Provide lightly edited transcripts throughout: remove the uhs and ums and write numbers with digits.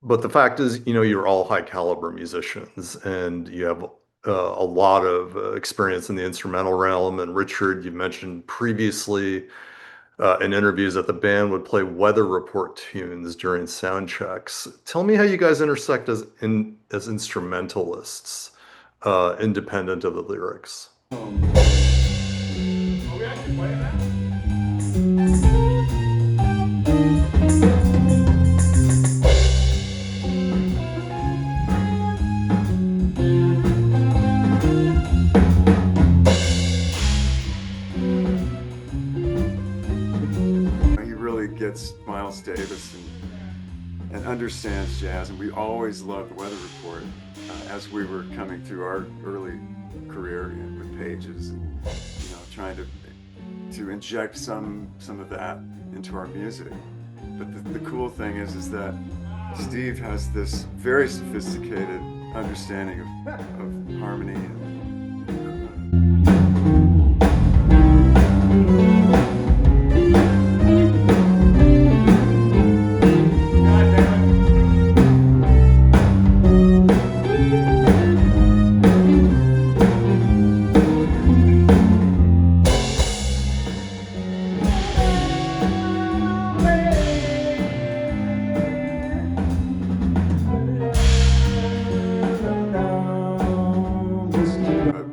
But the fact is, you're all high caliber musicians and you have a lot of experience in the instrumental realm. And Richard, you mentioned previously in interviews that the band would play weather report tunes during sound checks. Tell me how you guys intersect as instrumentalists, independent of the lyrics. Are we actually playing that? He really gets Miles Davis and understands jazz, and we always loved Weather Report as we were coming through our early career with Pages, and trying to inject some of that into our music. But the cool thing is that Steve has this very sophisticated understanding of harmony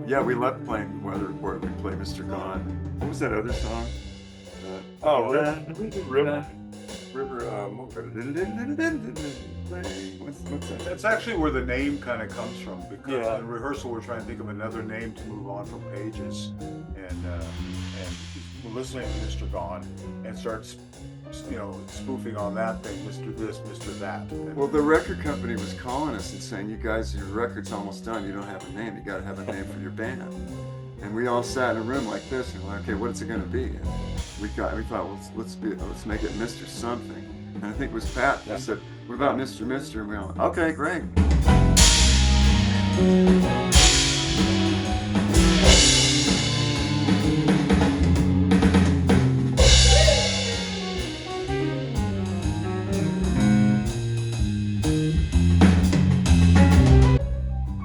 yeah, we loved playing Weather Report. We played Mr. Gone. What was that other song? Oh, River. What's that? That's actually where the name kind of comes from, because Yeah. in rehearsal we're trying to think of another name to move on from Pages, and we're listening to Mr. Gone and starts, spoofing on that thing, Mr. This, Mr. That. And Well, the record company was calling us and saying, "You guys, your record's almost done. You don't have a name. You got to have a name for your band." And we all sat in a room like this and we're like, "Okay, what is it going to be?" And we thought, well, let's make it Mr. Something. And I think it was Pat that said, "What about Mr. Mister?" And we all, "Okay, great."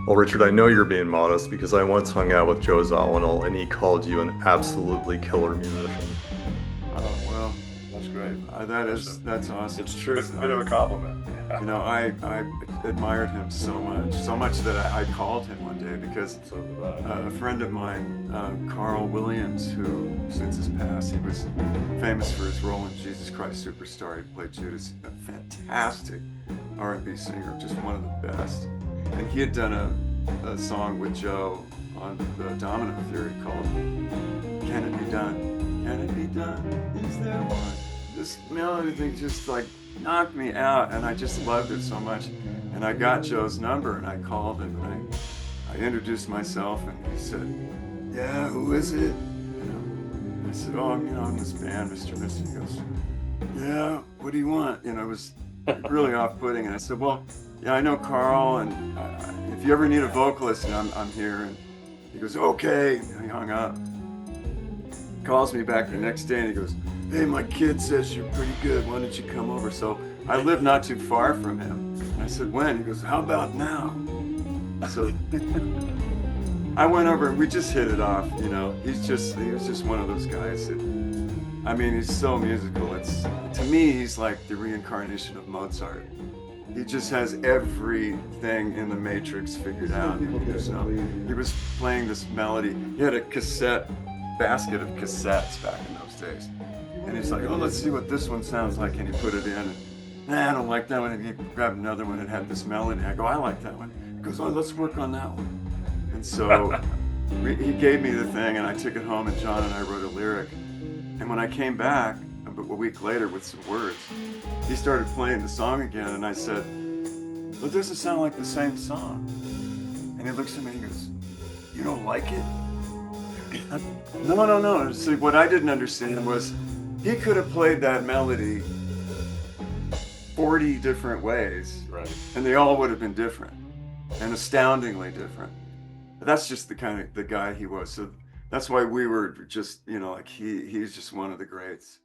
Well, Richard, I know you're being modest because I once hung out with Joe Zawinul and he called you an absolutely killer musician. Oh, well, that's great. that's awesome. It's true. It's a bit of a compliment. I admired him so much that I called him one day because So did I. a friend of mine, Carl Williams, who since his passed, he was famous for his role in Jesus Christ Superstar. He played Judas, a fantastic R&B singer, just one of the best. And he had done a song with Joe on the Domino Theory called "Can It Be Done? Can It Be Done? Is there one?" This melody thing just like knocked me out, and I just loved it so much. And I got Joe's number, and I called him, and I introduced myself, and he said, "Yeah, who is it?" And I said, "Oh, I'm this band, Mr. Misty." He goes, "Yeah, what do you want?" It was really off-putting, and I said, "Well, yeah, I know Carl, and if you ever need a vocalist, I'm here." And he goes, "Okay." And he hung up. Calls me back the next day, and he goes, "Hey, my kid says you're pretty good. Why don't you come over?" So I live not too far from him. And I said, "When?" He goes, "How about now?" So I went over, and we just hit it off. He was just one of those guys that, he's so musical. To me, he's like the reincarnation of Mozart. He just has everything in the Matrix figured out. He was playing this melody. He had a basket of cassettes back in those days. And he's like, "Oh, let's see what this one sounds like." And he put it in. And, I don't like that one. And he grabbed another one that had this melody. I go, "I like that one." He goes, "Oh, let's work on that one." And so he gave me the thing, and I took it home, and John and I wrote a lyric. And when I came back, a week later with some words, he started playing the song again, and I said, "Well, it doesn't sound like the same song." And he looks at me and he goes, "You don't like it?" No. See, what I didn't understand was he could have played that melody 40 different ways, Right. and they all would have been different, and astoundingly different. But that's just the guy he was. So that's why we were just, he's just one of the greats.